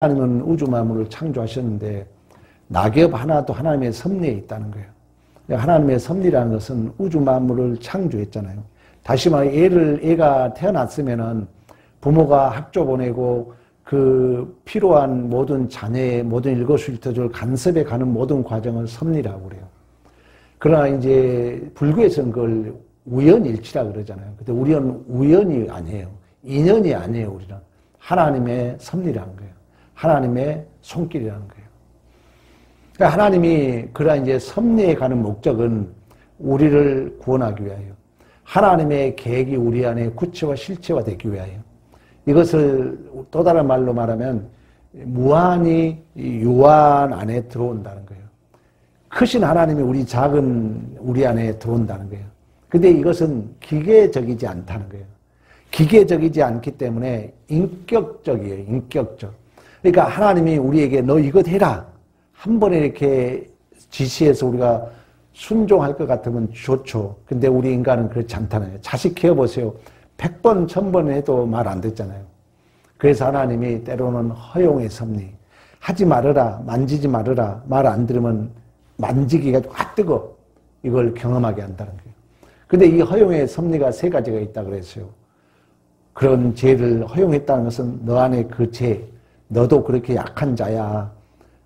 하나님은 우주 만물을 창조하셨는데 낙엽 하나도 하나님의 섭리에 있다는 거예요. 하나님의 섭리라는 것은 우주 만물을 창조했잖아요. 다시 말해 애가 태어났으면은 부모가 학교 보내고 그 필요한 모든 자녀의 모든 일거수일투족을 간섭해 가는 모든 과정을 섭리라고 그래요. 그러나 이제 불교에서는 그걸 우연일치라고 그러잖아요. 근데 우리는 우연이 아니에요. 인연이 아니에요. 우리는 하나님의 섭리라는 거예요. 하나님의 손길이라는 거예요. 그러니까 하나님이 그러한 이제 섭리에 가는 목적은 우리를 구원하기 위하여, 하나님의 계획이 우리 안에 구체화 실체화되기 위하여, 이것을 또 다른 말로 말하면 무한히 유한 안에 들어온다는 거예요. 크신 하나님이 우리 작은 우리 안에 들어온다는 거예요. 근데 이것은 기계적이지 않다는 거예요. 기계적이지 않기 때문에 인격적이에요. 인격적. 그러니까 하나님이 우리에게 너 이것 해라 한 번에 이렇게 지시해서 우리가 순종할 것 같으면 좋죠. 근데 우리 인간은 그렇지 않다는 거예요. 자식 키워보세요. 100번, 1000번 해도 말 안 듣잖아요. 그래서 하나님이 때로는 허용의 섭리. 하지 말아라, 만지지 말아라. 말 안 들으면 만지기가 뜨거. 이걸 경험하게 한다는 거예요. 근데 이 허용의 섭리가 세 가지가 있다 그랬어요. 그런 죄를 허용했다는 것은 너 안에 그 죄, 너도 그렇게 약한 자야.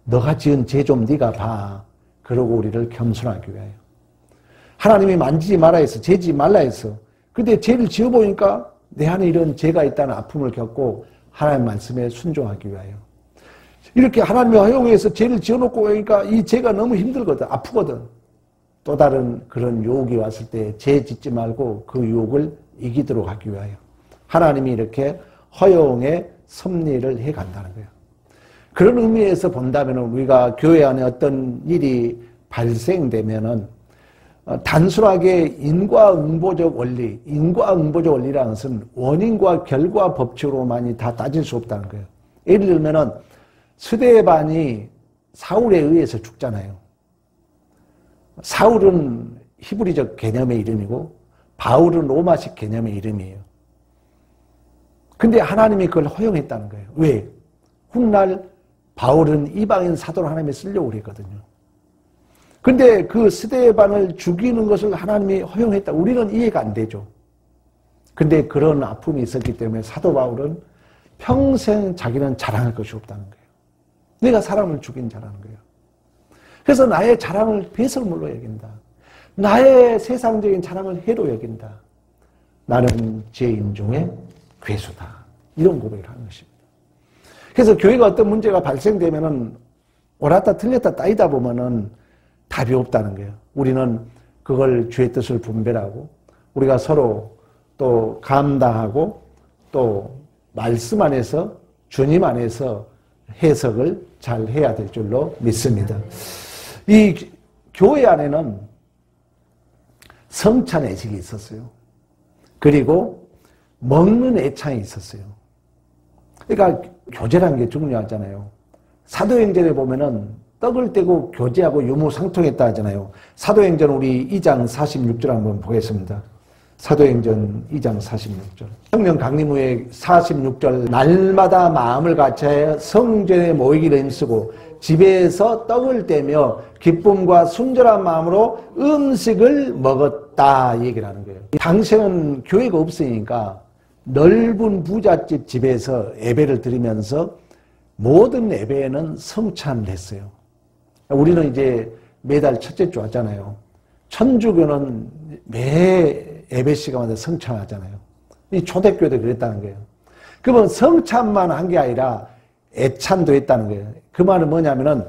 너가 지은 죄 좀 네가 봐. 그러고 우리를 겸손하기 위하여. 하나님이 만지지 말아 했어. 죄지 말라 했어. 근데 죄를 지어보니까 내 안에 이런 죄가 있다는 아픔을 겪고 하나님 말씀에 순종하기 위하여. 이렇게 하나님의 허용에서 죄를 지어놓고 보니까 이 죄가 너무 힘들거든. 아프거든. 또 다른 그런 유혹이 왔을 때 죄 짓지 말고 그 유혹을 이기도록 하기 위하여. 하나님이 이렇게 허용의 섭리를 해간다는 거예요. 그런 의미에서 본다면 우리가 교회 안에 어떤 일이 발생되면은 단순하게 인과응보적 원리, 인과응보적 원리라는 것은 원인과 결과 법칙으로만이 다 따질 수 없다는 거예요. 예를 들면은 스데반이 사울에 의해서 죽잖아요. 사울은 히브리적 개념의 이름이고 바울은 로마식 개념의 이름이에요. 근데 하나님이 그걸 허용했다는 거예요. 왜? 훗날 바울은 이방인 사도로 하나님이 쓰려고 그랬거든요. 근데 그 스데반을 죽이는 것을 하나님이 허용했다. 우리는 이해가 안 되죠. 근데 그런 아픔이 있었기 때문에 사도 바울은 평생 자기는 자랑할 것이 없다는 거예요. 내가 사람을 죽인 자라는 거예요. 그래서 나의 자랑을 배설물로 여긴다. 나의 세상적인 자랑을 해로 여긴다. 나는 죄인 중에 괴수다. 이런 고백을 하는 것입니다. 그래서 교회가 어떤 문제가 발생되면은 옳았다 틀렸다 따지다 보면은 답이 없다는 거예요. 우리는 그걸 주의 뜻을 분별하고 우리가 서로 또 감당하고 또 말씀 안에서 주님 안에서 해석을 잘 해야 될 줄로 믿습니다. 이 교회 안에는 성찬 예식이 있었어요. 그리고 먹는 애창이 있었어요. 그러니까 교제라는 게 중요하잖아요. 사도행전에 보면은 떡을 떼고 교제하고 유무상통했다 하잖아요. 사도행전 우리 2장 46절 한번 보겠습니다. 사도행전 2장 46절. 성령 강림 후에 46절 날마다 마음을 같이하여 성전에 모이기를 힘쓰고 집에서 떡을 떼며 기쁨과 순전한 마음으로 음식을 먹었다 얘기를 하는 거예요. 당시에는 교회가 없으니까 넓은 부잣집 집에서 예배를 드리면서 모든 예배에는 성찬을 했어요. 우리는 이제 매달 첫째 주 하잖아요. 천주교는 매 예배 시간마다 성찬하잖아요. 이 초대교회도 그랬다는 거예요. 그러면 성찬만 한 게 아니라 애찬도 했다는 거예요. 그 말은 뭐냐면은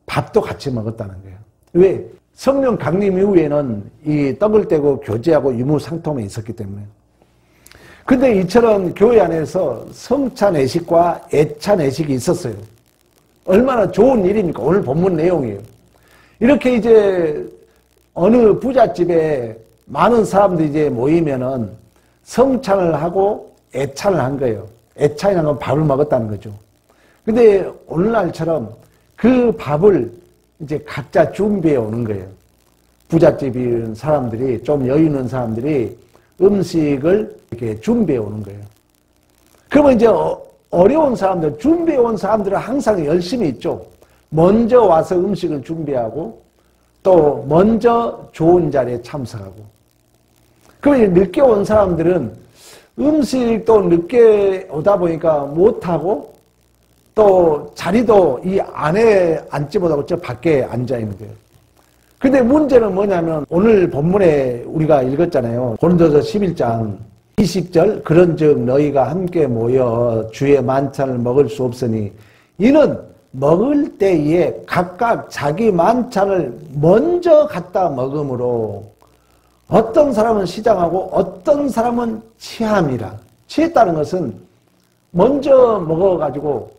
밥도 같이 먹었다는 거예요. 왜? 성령 강림 이후에는 이 떡을 떼고 교제하고 유무상통에 있었기 때문에. 근데 이처럼 교회 안에서 성찬 예식과 애찬 예식이 있었어요. 얼마나 좋은 일입니까? 오늘 본문 내용이에요. 이렇게 이제 어느 부잣집에 많은 사람들이 이제 모이면은 성찬을 하고 애찬을 한 거예요. 애찬이라는 건 밥을 먹었다는 거죠. 근데 오늘날처럼 그 밥을 이제 각자 준비해 오는 거예요. 부잣집인 사람들이, 좀 여유 있는 사람들이 음식을 이렇게 준비해 오는 거예요. 그러면 이제 어려운 사람들, 준비해온 사람들은 항상 열심히 있죠. 먼저 와서 음식을 준비하고 또 먼저 좋은 자리에 참석하고. 그러면 늦게 온 사람들은 음식도 늦게 오다 보니까 못하고 또 자리도 이 안에 앉지 못하고 저 밖에 앉아 있는 거예요. 근데 문제는 뭐냐면 오늘 본문에 우리가 읽었잖아요. 고린도서 11장 20절 그런즉 너희가 함께 모여 주의 만찬을 먹을 수 없으니 이는 먹을 때에 각각 자기 만찬을 먼저 갖다 먹음으로 어떤 사람은 시장하고 어떤 사람은 취함이라. 취했다는 것은 먼저 먹어가지고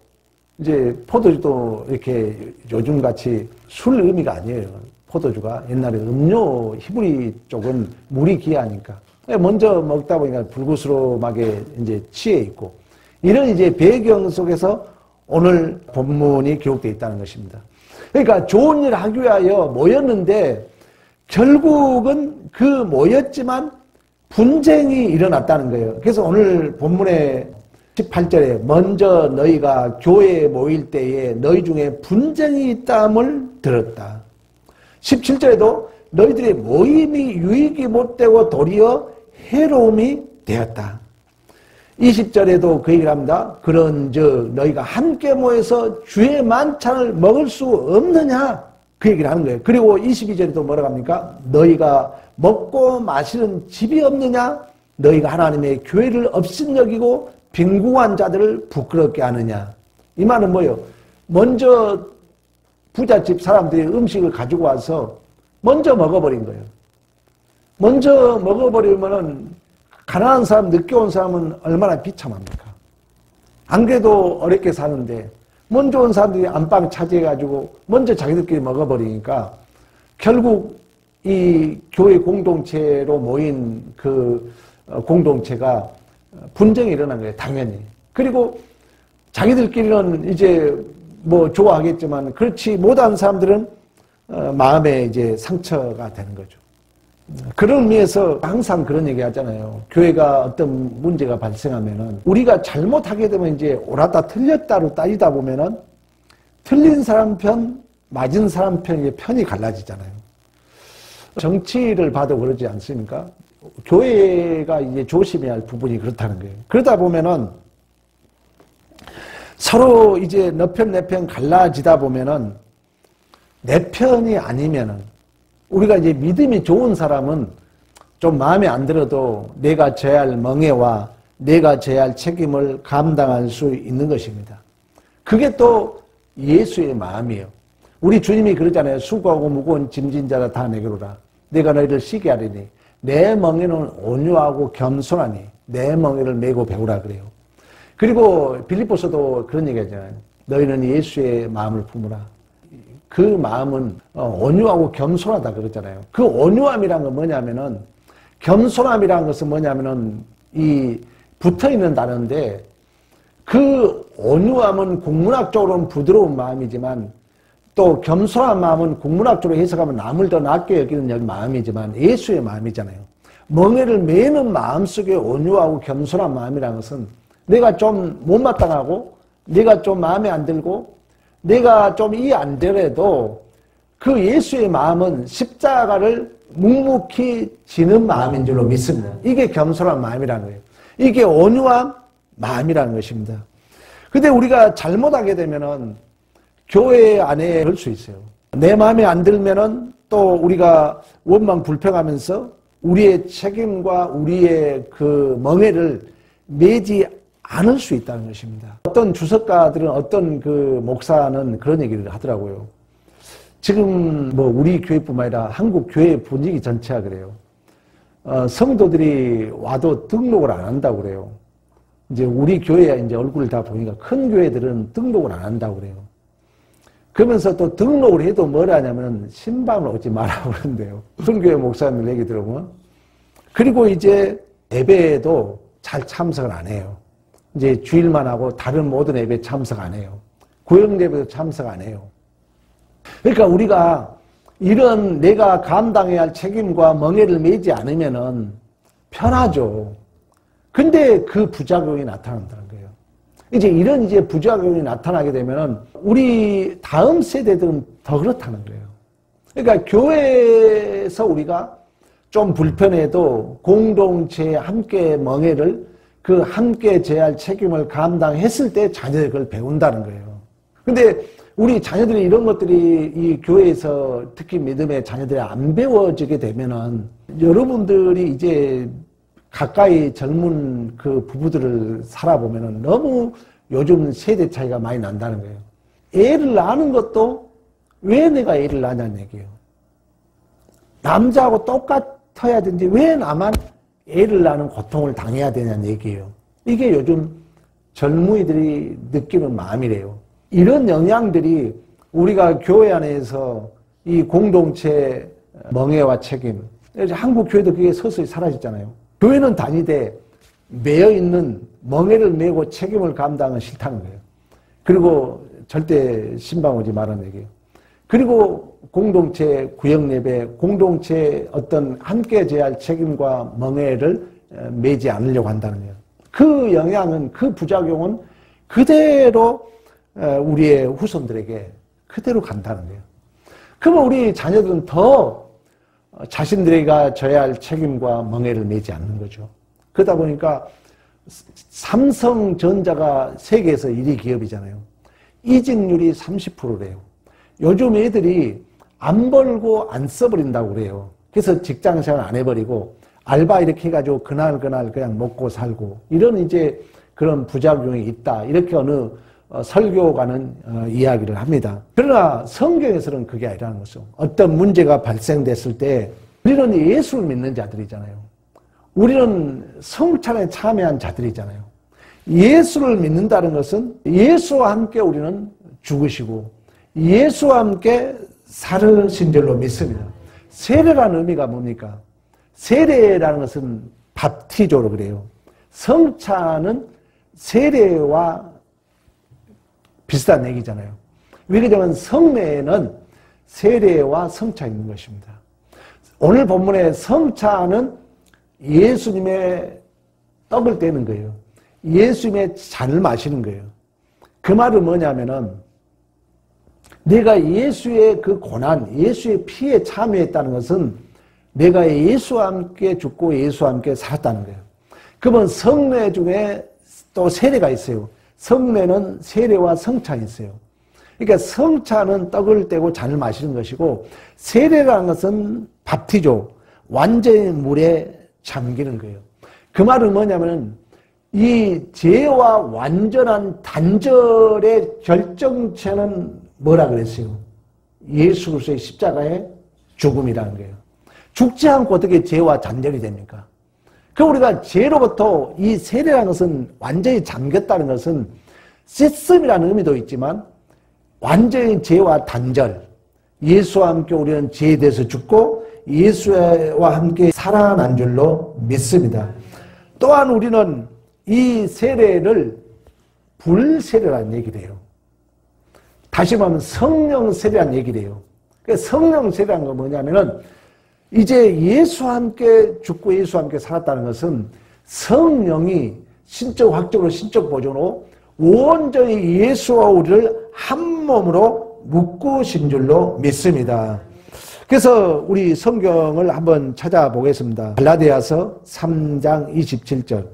이제 포도주도 이렇게 요즘같이 술 의미가 아니에요. 포도주가 옛날에 음료 히브리 쪽은 물이 귀하니까 먼저 먹다 보니까 불구스름하게 이제 취해 있고 이런 이제 배경 속에서 오늘 본문이 기록되어 있다는 것입니다. 그러니까 좋은 일 하기 위하여 모였는데 결국은 그 모였지만 분쟁이 일어났다는 거예요. 그래서 오늘 본문의 18절에 먼저 너희가 교회에 모일 때에 너희 중에 분쟁이 있다함을 들었다. 17절에도 너희들의 모임이 유익이 못되고 도리어 해로움이 되었다. 20절에도 그 얘기를 합니다. 그런즉 너희가 함께 모여서 주의 만찬을 먹을 수 없느냐? 그 얘기를 하는 거예요. 그리고 22절에도 뭐라고 합니까? 너희가 먹고 마시는 집이 없느냐? 너희가 하나님의 교회를 업신여기고 빈궁한 자들을 부끄럽게 하느냐? 이 말은 뭐예요? 먼저 부잣집 사람들이 음식을 가지고 와서 먼저 먹어버린 거예요. 먼저 먹어버리면은 가난한 사람, 늦게 온 사람은 얼마나 비참합니까? 안 그래도 어렵게 사는데 먼저 온 사람들이 안방 차지해가지고 먼저 자기들끼리 먹어버리니까 결국 이 교회 공동체로 모인 그 공동체가 분쟁이 일어난 거예요. 당연히. 그리고 자기들끼리는 이제 뭐 좋아하겠지만 그렇지 못한 사람들은 마음에 이제 상처가 되는 거죠. 그런 의미에서 항상 그런 얘기 하잖아요. 교회가 어떤 문제가 발생하면은 우리가 잘못하게 되면 이제 옳았다 틀렸다로 따지다 보면은 틀린 사람 편, 맞은 사람 편이 갈라지잖아요. 정치를 봐도 그러지 않습니까? 교회가 이제 조심해야 할 부분이 그렇다는 거예요. 그러다 보면은 서로 이제 너 편, 내 편 갈라지다 보면은 내 편이 아니면은 우리가 이제 믿음이 좋은 사람은 좀 마음에 안 들어도 내가 져야 할 멍해와 내가 져야 할 책임을 감당할 수 있는 것입니다. 그게 또 예수의 마음이에요. 우리 주님이 그러잖아요. 수고하고 무거운 짐진 자라 다 내게로 오라. 내가 너희를 쉬게 하리니 내 멍에는 온유하고 겸손하니 내 멍에를 메고 배우라 그래요. 그리고 빌립보서도 그런 얘기 하잖아요. 너희는 예수의 마음을 품으라. 그 마음은 온유하고 겸손하다 그러잖아요. 그 온유함이란 건 뭐냐면은 겸손함이란 것은 뭐냐면은 이 붙어있는 단어인데 그 온유함은 국문학적으로는 부드러운 마음이지만 또 겸손한 마음은 국문학적으로 해석하면 남을 더 낮게 여기는 마음이지만 예수의 마음이잖아요. 멍에를 매는 마음속에 온유하고 겸손한 마음이라는 것은 내가 좀 못마땅하고 내가 좀 마음에 안 들고 내가 좀 이해 안 되더라도 그 예수의 마음은 십자가를 묵묵히 지는 마음인 줄로 믿습니다. 이게 겸손한 마음이라는 거예요. 이게 온유한 마음이라는 것입니다. 근데 우리가 잘못하게 되면은 교회 안에 그럴 수 있어요. 내 마음에 안 들면은 또 우리가 원망 불평하면서 우리의 책임과 우리의 그 멍에를 매지 않을 수 있다는 것입니다. 어떤 주석가들은 어떤 그 목사는 그런 얘기를 하더라고요. 지금 뭐 우리 교회뿐만 아니라 한국 교회 분위기 전체가 그래요. 성도들이 와도 등록을 안 한다고 그래요. 이제 우리 교회야 이제 얼굴을 다 보니까 큰 교회들은 등록을 안 한다고 그래요. 그러면서 또 등록을 해도 뭐라 하냐면 신방을 오지 말라고 그러는데요. 큰 교회 목사님들 얘기 들어보면. 그리고 이제 예배에도 잘 참석을 안 해요. 이제 주일만 하고 다른 모든 예배에 참석 안 해요. 구역 예배도 참석 안 해요. 그러니까 우리가 이런 내가 감당해야 할 책임과 멍에를 매지 않으면은 편하죠. 근데 그 부작용이 나타난다는 거예요. 이제 이런 이제 부작용이 나타나게 되면은 우리 다음 세대들은 더 그렇다는 거예요. 그러니까 교회에서 우리가 좀 불편해도 공동체에 함께 멍해를 그 함께 져야 할 책임을 감당했을 때 자녀들이 그걸 배운다는 거예요. 근데 우리 자녀들이 이런 것들이 이 교회에서 특히 믿음의 자녀들이 안 배워지게 되면은 여러분들이 이제 가까이 젊은 그 부부들을 살아보면은 너무 요즘 세대 차이가 많이 난다는 거예요. 애를 낳는 것도 왜 내가 애를 낳냐는 얘기예요. 남자하고 똑같아야 되는데 왜 나만 애를 낳는 고통을 당해야 되냐는 얘기예요. 이게 요즘 젊은이들이 느끼는 마음이래요. 이런 영향들이 우리가 교회 안에서 이 공동체 멍해와 책임, 한국 교회도 그게 서서히 사라졌잖아요. 교회는 다니되 매여있는 멍해를 메고 책임을 감당은 싫다는 거예요. 그리고 절대 신방 오지 말라는 얘기예요. 그리고 공동체 구역 예배, 공동체 어떤 함께 져야 할 책임과 멍해를 매지 않으려고 한다는 거예요. 그 영향은, 그 부작용은 그대로 우리의 후손들에게 그대로 간다는 거예요. 그러면 우리 자녀들은 더 자신들이가 져야 할 책임과 멍해를 매지 않는 거죠. 그러다 보니까 삼성전자가 세계에서 1위 기업이잖아요. 이직률이 30%래요. 요즘 애들이 안 벌고 안 써버린다고 그래요. 그래서 직장생활 안 해버리고 알바 이렇게 해가지고 그날 그냥 먹고 살고 이런 이제 그런 부작용이 있다. 이렇게 어느 설교가는 이야기를 합니다. 그러나 성경에서는 그게 아니라는 거죠. 어떤 문제가 발생됐을 때 우리는 예수를 믿는 자들이잖아요. 우리는 성찬에 참여한 자들이잖아요. 예수를 믿는다는 것은 예수와 함께 우리는 죽으시고 예수와 함께 살으신 줄로 믿습니다. 세례라는 의미가 뭡니까? 세례라는 것은 밥티조로 그래요. 성찬은 세례와 비슷한 얘기잖아요. 왜냐하면 성례는 세례와 성찬이 있는 것입니다. 오늘 본문의 성찬은 예수님의 떡을 떼는 거예요. 예수님의 잔을 마시는 거예요. 그 말은 뭐냐면은 내가 예수의 그 고난, 예수의 피에 참여했다는 것은 내가 예수와 함께 죽고 예수와 함께 살았다는 거예요. 그러면 성례 중에 또 세례가 있어요. 성례는 세례와 성찬이 있어요. 그러니까 성찬은 떡을 떼고 잔을 마시는 것이고 세례라는 것은 밥티조, 완전히 물에 잠기는 거예요. 그 말은 뭐냐면 이 죄와 완전한 단절의 결정체는 뭐라 그랬어요? 예수 그리스도의 십자가의 죽음이라는 거예요. 죽지 않고 어떻게 죄와 단절이 됩니까? 그 우리가 죄로부터 이 세례라는 것은 완전히 잠겼다는 것은 씻음이라는 의미도 있지만 완전히 죄와 단절, 예수와 함께 우리는 죄에 대해서 죽고 예수와 함께 살아난 줄로 믿습니다. 또한 우리는 이 세례를 불세례라는 얘기를 해요. 다시 말하면 성령 세례라는 얘기를 해요. 성령 세례라는 건 뭐냐면은 이제 예수와 함께 죽고 예수와 함께 살았다는 것은 성령이 신적 확적으로 신적 보존으로 온전히 예수와 우리를 한 몸으로 묶으신 줄로 믿습니다. 그래서 우리 성경을 한번 찾아보겠습니다. 갈라디아서 3장 27절.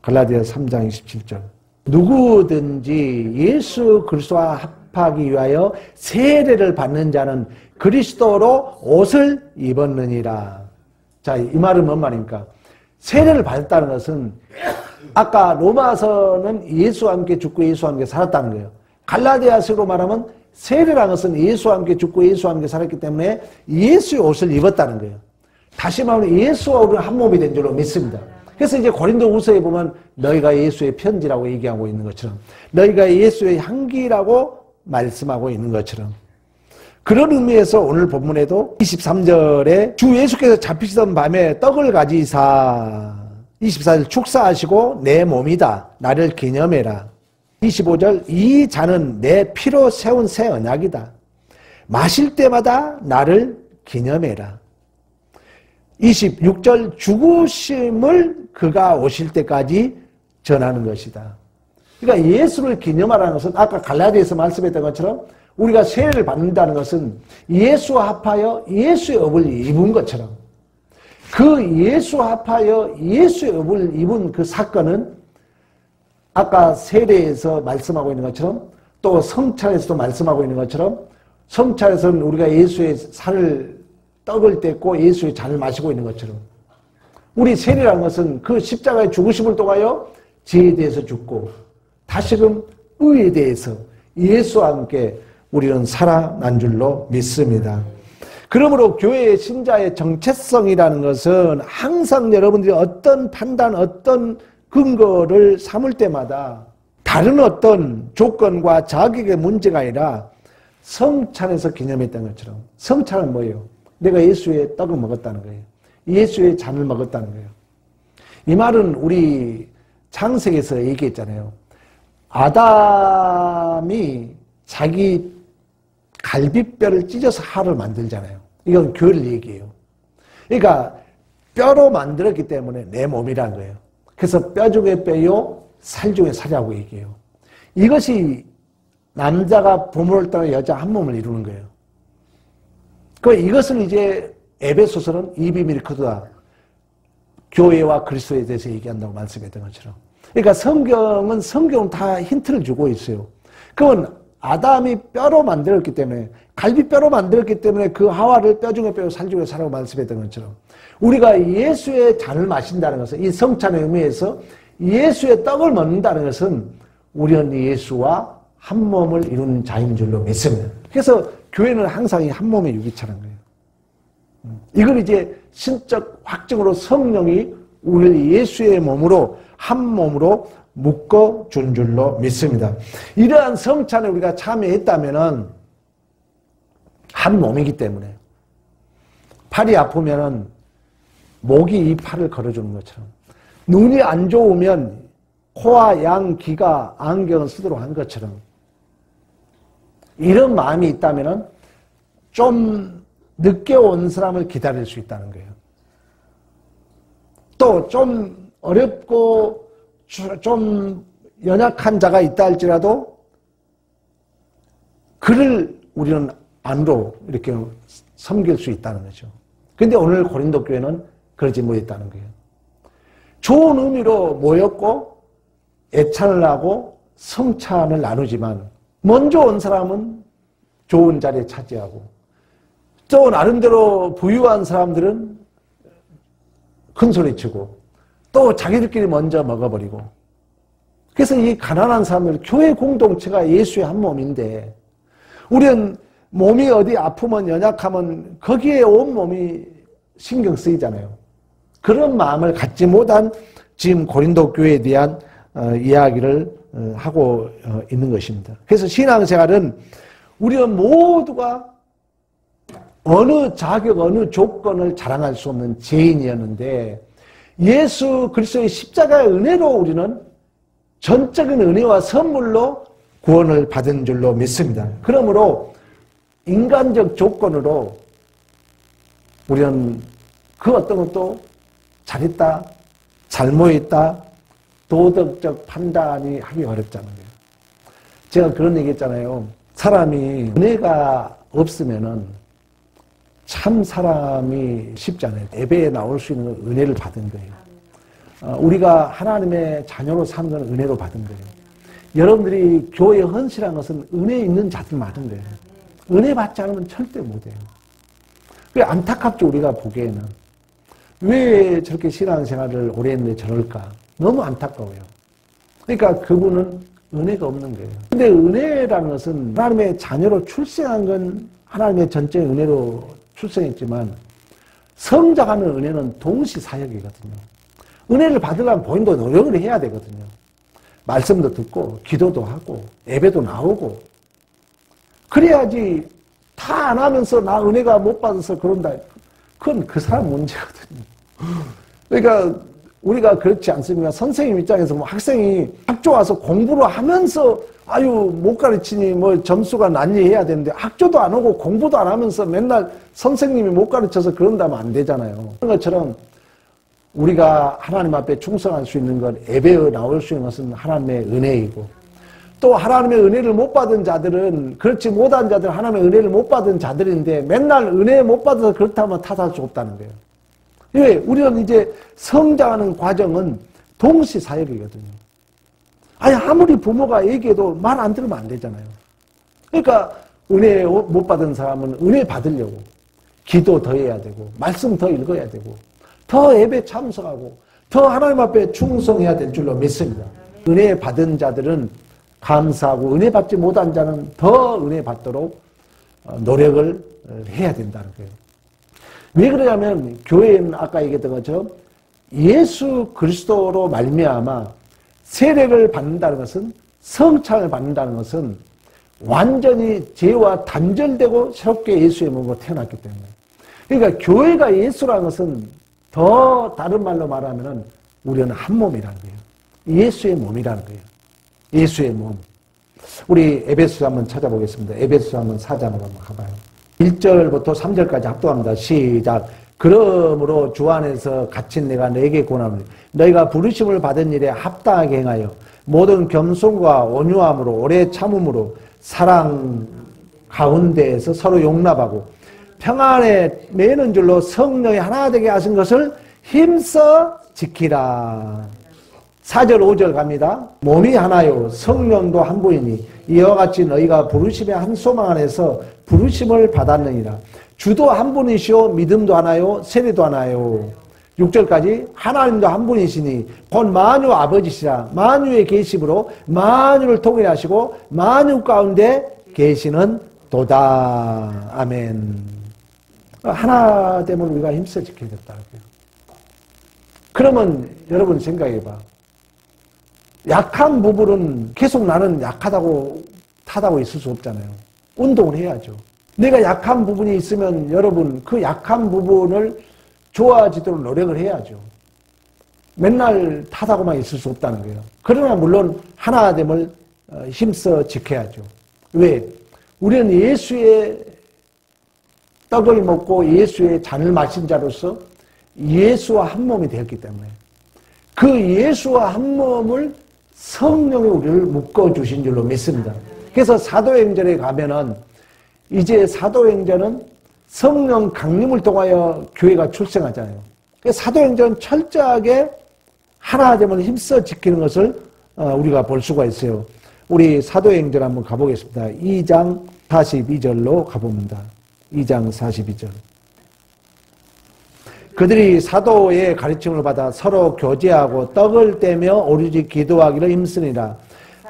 갈라디아서 3장 27절. 누구든지 예수 그리스도와 합하기 위하여 세례를 받는 자는 그리스도로 옷을 입었느니라. 자, 이 말은 뭔 말입니까? 세례를 받았다는 것은 아까 로마서는 예수와 함께 죽고 예수와 함께 살았다는 거예요. 갈라디아서로 말하면 세례라는 것은 예수와 함께 죽고 예수와 함께 살았기 때문에 예수의 옷을 입었다는 거예요. 다시 말하면 예수와 우리는 한 몸이 된 줄로 믿습니다. 그래서 이제 고린도후서에 보면 너희가 예수의 편지라고 얘기하고 있는 것처럼 너희가 예수의 향기라고 말씀하고 있는 것처럼 그런 의미에서 오늘 본문에도 23절에 주 예수께서 잡히시던 밤에 떡을 가지사 24절 축사하시고 내 몸이다 나를 기념해라. 25절 이 잔은 내 피로 세운 새 언약이다. 마실 때마다 나를 기념해라. 26절 죽으심을 그가 오실 때까지 전하는 것이다. 그러니까 예수를 기념하라는 것은 아까 갈라디아에서 말씀했던 것처럼 우리가 세례를 받는다는 것은 예수와 합하여 예수의 업을 입은 것처럼 그 예수와 합하여 예수의 업을 입은 그 사건은 아까 세례에서 말씀하고 있는 것처럼 또 성찬에서도 말씀하고 있는 것처럼 성찬에서는 우리가 예수의 살을 떡을 떼고 예수의 잔을 마시고 있는 것처럼 우리 세례라는 것은 그 십자가의 죽으심을 통하여 죄에 대해서 죽고 다시금 의에 대해서 예수와 함께 우리는 살아난 줄로 믿습니다. 그러므로 교회의 신자의 정체성이라는 것은 항상 여러분들이 어떤 판단, 어떤 근거를 삼을 때마다 다른 어떤 조건과 자격의 문제가 아니라 성찬에서 기념했던 것처럼 성찬은 뭐예요? 내가 예수의 떡을 먹었다는 거예요. 예수의 잔을 먹었다는 거예요. 이 말은 우리 창세기에서 얘기했잖아요. 아담이 자기 갈비뼈를 찢어서 하를 만들잖아요. 이건 교회를 얘기해요. 그러니까 뼈로 만들었기 때문에 내 몸이라는 거예요. 그래서 뼈 중에 뼈요, 살 중에 살이라고 얘기해요. 이것이 남자가 부모를 따라 여자 한 몸을 이루는 거예요. 이것을 이제 에베소서는 이비밀크도다. 교회와 그리스도에 대해서 얘기한다고 말씀했던 것처럼. 그러니까 성경은 다 힌트를 주고 있어요. 그건 아담이 뼈로 만들었기 때문에 갈비뼈로 만들었기 때문에 그 하와를 뼈 중에 뼈 살 중에 살라고 말씀했던 것처럼 우리가 예수의 잔을 마신다는 것은 이 성찬의 의미에서 예수의 떡을 먹는다는 것은 우리는 예수와 한 몸을 이루는 자인 줄로 믿습니다. 그래서 교회는 항상 이 한 몸의 유기체라는 거예요. 이걸 이제 신적 확증으로 성령이 우리를 예수의 몸으로 한 몸으로 묶어준 줄로 믿습니다. 이러한 성찬에 우리가 참여했다면은 한 몸이기 때문에 팔이 아프면은 목이 이 팔을 걸어주는 것처럼 눈이 안 좋으면 코와 양, 귀가 안경을 쓰도록 한 것처럼 이런 마음이 있다면은 좀 늦게 온 사람을 기다릴 수 있다는 거예요. 또 좀 어렵고 좀 연약한 자가 있다 할지라도 그를 우리는 안으로 이렇게 섬길 수 있다는 거죠. 그런데 오늘 고린도 교회는 그러지 못했다는 거예요. 좋은 의미로 모였고 애찬을 하고 성찬을 나누지만 먼저 온 사람은 좋은 자리에 차지하고 또 나름대로 부유한 사람들은 큰 소리치고 또 자기들끼리 먼저 먹어버리고 그래서 이 가난한 사람들 교회 공동체가 예수의 한 몸인데 우리는 몸이 어디 아프면 연약하면 거기에 온 몸이 신경 쓰이잖아요. 그런 마음을 갖지 못한 지금 고린도 교회에 대한 이야기를 하고 있는 것입니다. 그래서 신앙생활은 우리는 모두가 어느 자격, 어느 조건을 자랑할 수 없는 죄인이었는데 예수 그리스도의 십자가의 은혜로 우리는 전적인 은혜와 선물로 구원을 받은 줄로 믿습니다. 그러므로 인간적 조건으로 우리는 그 어떤 것도 잘했다, 잘못했다, 도덕적 판단이 하기 어렵다는 거예요. 제가 그런 얘기 했잖아요. 사람이 은혜가 없으면은 참 사람이 쉽지 않아요. 예배에 나올 수 있는 은혜를 받은 거예요. 우리가 하나님의 자녀로 사는 건 은혜로 받은 거예요. 여러분들이 교회에 헌신한 것은 은혜 있는 자들 많은 거예요. 은혜 받지 않으면 절대 못해요. 그게 안타깝죠, 우리가 보기에는. 왜 저렇게 신앙생활을 오래 했는데 저럴까? 너무 안타까워요. 그러니까 그분은 은혜가 없는 거예요. 근데 은혜라는 것은 하나님의 자녀로 출생한 건 하나님의 전적인 은혜로 출생했지만 성장하는 은혜는 동시사역이거든요. 은혜를 받으려면 본인도 노력을 해야 되거든요. 말씀도 듣고 기도도 하고 예배도 나오고 그래야지 다 안 하면서 나 은혜가 못 받아서 그런다. 그건 그 사람 문제거든요. 그러니까 우리가 그렇지 않습니까? 선생님 입장에서 뭐 학생이 학교 와서 공부를 하면서 아유 못 가르치니 뭐 점수가 난리해야 되는데 학교도 안 오고 공부도 안 하면서 맨날 선생님이 못 가르쳐서 그런다면 안 되잖아요. 그런 것처럼 우리가 하나님 앞에 충성할 수 있는 것, 예배에 나올 수 있는 것은 하나님의 은혜이고, 또 하나님의 은혜를 못 받은 자들은, 그렇지 못한 자들은 하나님의 은혜를 못 받은 자들인데 맨날 은혜 못 받아서 그렇다면 탓할 수 없다는 거예요. 왜? 우리는 이제 성장하는 과정은 동시 사역이거든요. 아니 아무리 부모가 얘기해도 말 안 들으면 안 되잖아요. 그러니까 은혜 못 받은 사람은 은혜 받으려고 기도 더 해야 되고, 말씀 더 읽어야 되고, 더 예배 참석하고, 더 하나님 앞에 충성해야 될 줄로 믿습니다. 은혜 받은 자들은 감사하고, 은혜 받지 못한 자는 더 은혜 받도록 노력을 해야 된다는 거예요. 왜 그러냐면 교회는 아까 얘기했던 것처럼 예수 그리스도로 말미암아 세례를 받는다는 것은, 성찬을 받는다는 것은 완전히 죄와 단절되고 새롭게 예수의 몸으로 태어났기 때문에. 그러니까 교회가 예수라는 것은 더 다른 말로 말하면 우리는 한 몸이라는 거예요. 예수의 몸이라는 거예요. 예수의 몸. 우리 에베소 한번 찾아보겠습니다. 에베소 한번 4장으로 한번 가봐요. 1절부터 3절까지 합독합니다. 시작. 그러므로 주 안에서 갇힌 내가 너에게 권하노니 너희가 부르심을 받은 일에 합당하게 행하여 모든 겸손과 온유함으로 오래 참음으로 사랑 가운데에서 서로 용납하고 평안에 매는 줄로 성령이 하나 되게 하신 것을 힘써 지키라. 4절 5절 갑니다. 몸이 하나요 성령도 한 분이니 이와 같이 너희가 부르심의 한 소망 안에서 부르심을 받았느니라. 주도 한 분이시오 믿음도 하나요 세례도 하나요. 6절까지 하나님도 한 분이시니 곧 만유 아버지시라. 만유의 계심으로 만유를 통일하시고 만유 가운데 계시는 도다. 아멘. 하나 되면 우리가 힘써 지켜야 됐다. 그러면 여러분 생각해봐. 약한 부분은 계속 나는 약하다고 타다고 있을 수 없잖아요. 운동을 해야죠. 내가 약한 부분이 있으면 여러분 그 약한 부분을 좋아지도록 노력을 해야죠. 맨날 타다고만 있을 수 없다는 거예요. 그러나 물론 하나됨을 힘써 지켜야죠. 왜? 우리는 예수의 떡을 먹고 예수의 잔을 마신 자로서 예수와 한 몸이 되었기 때문에 그 예수와 한 몸을 성령이 우리를 묶어주신 줄로 믿습니다. 그래서 사도행전에 가면은 이제 사도행전은 성령 강림을 통하여 교회가 출생하잖아요. 사도행전 철저하게 하나됨을 힘써 지키는 것을 우리가 볼 수가 있어요. 우리 사도행전 한번 가보겠습니다. 2장 42절로 가봅니다. 2장 42절. 그들이 사도의 가르침을 받아 서로 교제하고 떡을 떼며 오로지 기도하기를 힘쓰니라.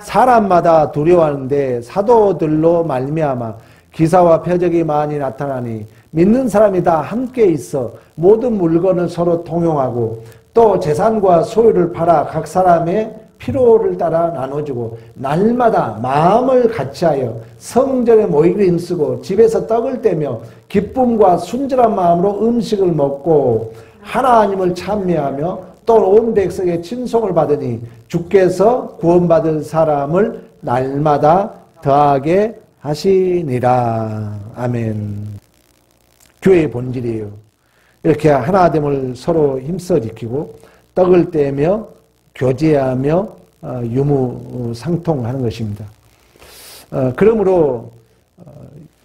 사람마다 두려워하는데 사도들로 말미암아 기사와 표적이 많이 나타나니 믿는 사람이 다 함께 있어 모든 물건을 서로 통용하고 또 재산과 소유를 팔아 각 사람의 필요를 따라 나눠주고 날마다 마음을 같이하여 성전에 모이기를 힘쓰고 집에서 떡을 떼며 기쁨과 순전한 마음으로 음식을 먹고 하나님을 찬미하며 또 온 백성의 친송을 받으니 주께서 구원받은 사람을 날마다 더하게 하시니라. 아멘. 교회의 본질이에요. 이렇게 하나됨을 서로 힘써 지키고 떡을 떼며 교제하며 유무상통하는 것입니다. 그러므로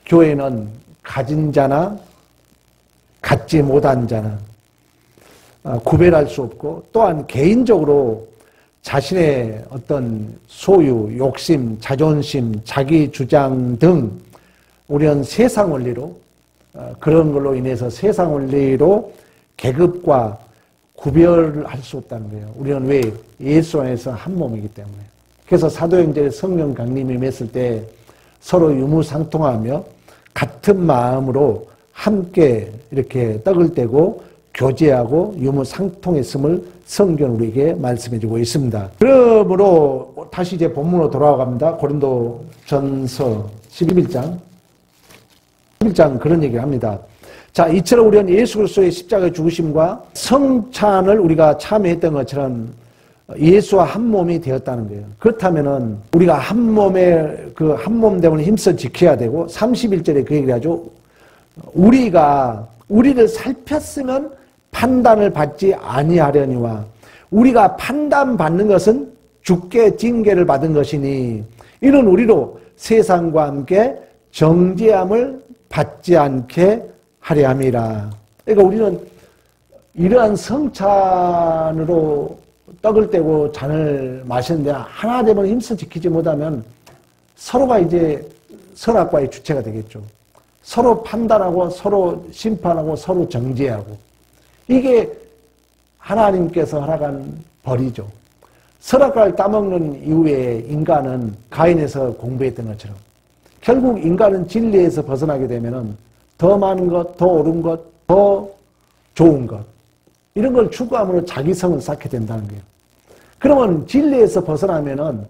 교회는 가진 자나 갖지 못한 자나 구별할 수 없고 또한 개인적으로 자신의 어떤 소유, 욕심, 자존심, 자기 주장 등 우리는 세상 원리로 그런 걸로 인해서 세상 원리로 계급과 구별을 할 수 없다는 거예요. 우리는 왜? 예수 안에서 한 몸이기 때문에. 그래서 사도행전에 성령 강림이 맺을 때 서로 유무상통하며 같은 마음으로 함께 이렇게 떡을 떼고 교제하고 유무상통했음을 성경 우리에게 말씀해주고 있습니다. 그러므로 다시 이제 본문으로 돌아갑니다. 고린도전서 11장 그런 얘기를 합니다. 자, 이처럼 우리는 예수 그리스도의 십자가의 죽으심과 성찬을 우리가 참여했던 것처럼 예수와 한 몸이 되었다는 거예요. 그렇다면은 우리가 한 몸의 그 한 몸됨을 힘써 지켜야 되고 31절에 그 얘기를 하죠. 우리가 우리를 살폈으면 판단을 받지 아니하려니와 우리가 판단받는 것은 주께 징계를 받은 것이니 이는 우리로 세상과 함께 정죄함을 받지 않게 하려 함이라. 그러니까 우리는 이러한 성찬으로 떡을 떼고 잔을 마시는데 하나 되면 힘써 지키지 못하면 서로가 이제 선악과의 주체가 되겠죠. 서로 판단하고 서로 심판하고 서로 정죄하고 이게 하나님께서 허락한 벌이죠. 선악과를 따먹는 이후에 인간은 가인에서 공부했던 것처럼 결국 인간은 진리에서 벗어나게 되면은 더 많은 것, 더 옳은 것, 더 좋은 것 이런 걸 추구함으로 자기 성을 쌓게 된다는 거예요. 그러면 진리에서 벗어나면은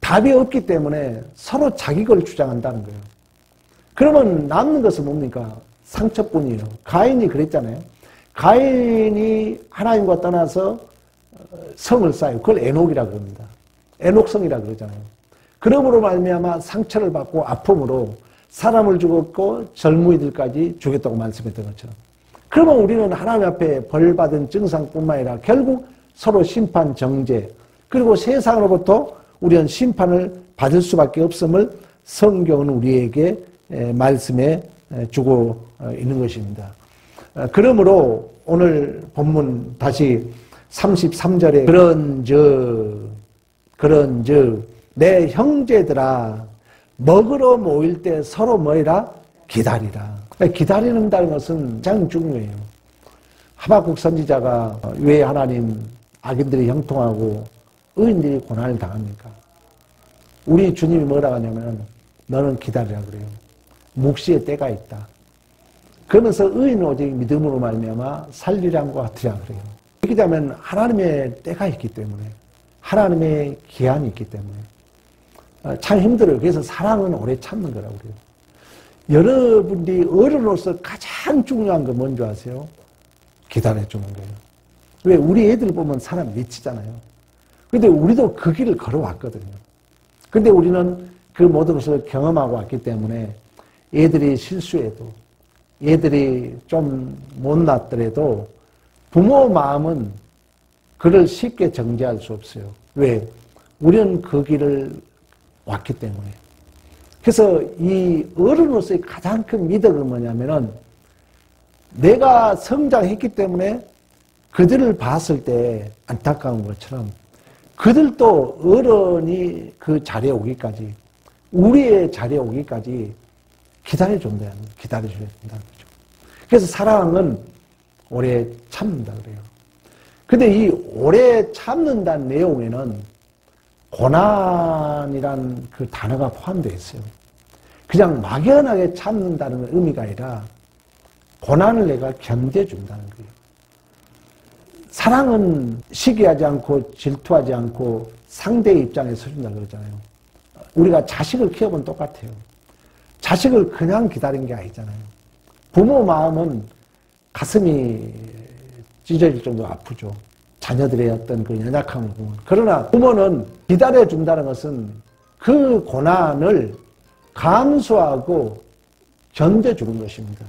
답이 없기 때문에 서로 자기 걸 주장한다는 거예요. 그러면 남는 것은 뭡니까? 상처뿐이에요. 가인이 그랬잖아요. 가인이 하나님과 떠나서 성을 쌓아요. 그걸 에녹이라고 합니다. 에녹성이라고 그러잖아요. 그러므로 말미암아 상처를 받고 아픔으로 사람을 죽었고 젊은이들까지 죽였다고 말씀했던 것처럼. 그러면 우리는 하나님 앞에 벌받은 증상뿐만 아니라 결국 서로 심판, 정죄 그리고 세상으로부터 우리는 심판을 받을 수밖에 없음을 성경은 우리에게 말씀해 주고 있는 것입니다. 그러므로 오늘 본문 다시 33절에 그런즉 내 형제들아 먹으러 모일 때 서로 뭐이라 기다리라. 기다리는다는 것은 가장 중요해요. 하박국 선지자가 왜 하나님 악인들이 형통하고 의인들이 고난을 당합니까? 우리 주님이 뭐라고 하냐면 너는 기다리라 그래요. 묵시의 때가 있다. 그러면서 의인은 오직 믿음으로 말미암아 살리란과 같으라 그래요. 그렇게 되면 하나님의 때가 있기 때문에 하나님의 기한이 있기 때문에 참 힘들어요. 그래서 사랑은 오래 참는 거라고 그래요. 여러분들이 어른으로서 가장 중요한 건 뭔지 아세요? 기다려주는 거예요. 왜? 우리 애들 보면 사람 미치잖아요. 근데 우리도 그 길을 걸어왔거든요. 근데 우리는 그 모든 것을 경험하고 왔기 때문에 애들이 실수해도 애들이 좀 못났더라도 부모 마음은 그를 쉽게 정죄할 수 없어요. 왜? 우리는 그 길을 왔기 때문에. 그래서 이 어른으로서의 가장 큰 미덕은 뭐냐면은 내가 성장했기 때문에 그들을 봤을 때 안타까운 것처럼 그들도 어른이 그 자리에 오기까지 우리의 자리에 오기까지 기다려줘야 된다는 거죠. 그래서 사랑은 오래 참는다 그래요. 근데 이 오래 참는다는 내용에는 고난이란 그 단어가 포함되어 있어요. 그냥 막연하게 참는다는 의미가 아니라 고난을 내가 견뎌준다는 거예요. 사랑은 시기하지 않고 질투하지 않고 상대의 입장에 서준다 그러잖아요. 우리가 자식을 키워보면 똑같아요. 자식을 그냥 기다린 게 아니잖아요. 부모 마음은 가슴이 찢어질 정도로 아프죠. 자녀들의 어떤 그 연약함을 보면. 그러나 부모는 기다려준다는 것은 그 고난을 감수하고 견뎌주는 것입니다.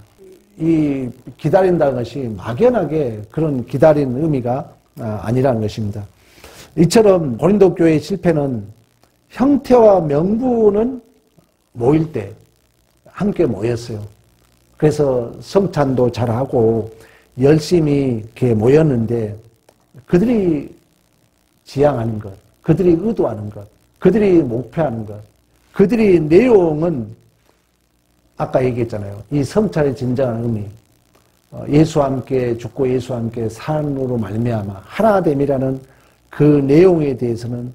이 기다린다는 것이 막연하게 그런 기다리는 의미가 아니라는 것입니다. 이처럼 고린도 교회의 실패는 형태와 명분은 모일 때 함께 모였어요. 그래서 성찬도 잘하고 열심히 이렇게 모였는데 그들이 지향하는 것, 그들이 의도하는 것, 그들이 목표하는 것, 그들이 내용은 아까 얘기했잖아요. 이 성찬의 진정한 의미, 예수와 함께 죽고 예수와 함께 산으로 말미암아 하나됨이라는 그 내용에 대해서는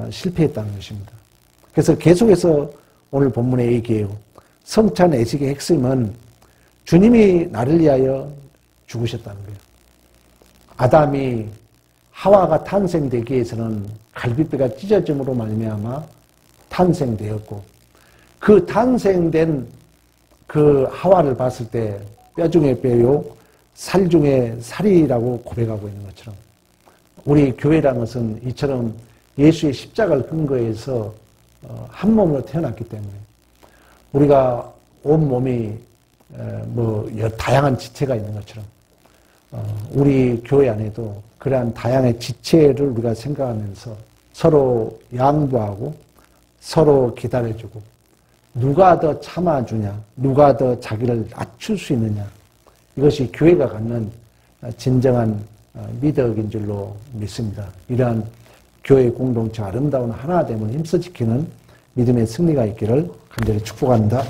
실패했다는 것입니다. 그래서 계속해서 오늘 본문에 얘기해요. 성찬 예식의 핵심은 주님이 나를 위하여 죽으셨다는 거예요. 아담이 하와가 탄생되기 위해서는 갈비뼈가 찢어짐으로 말미암아 탄생되었고 그 탄생된 그 하와를 봤을 때 뼈 중에 뼈요 살 중에 살이라고 고백하고 있는 것처럼 우리 교회라는 것은 이처럼 예수의 십자가를 근거해서 한 몸으로 태어났기 때문에 우리가 온 몸이 다양한 지체가 있는 것처럼 우리 교회 안에도 그러한 다양한 지체를 우리가 생각하면서 서로 양보하고 서로 기다려주고 누가 더 참아주냐, 누가 더 자기를 낮출 수 있느냐, 이것이 교회가 갖는 진정한 미덕인 줄로 믿습니다. 이러한 교회 공동체 아름다운 하나됨을 힘써 지키는 믿음의 승리가 있기를 간절히 축복합니다.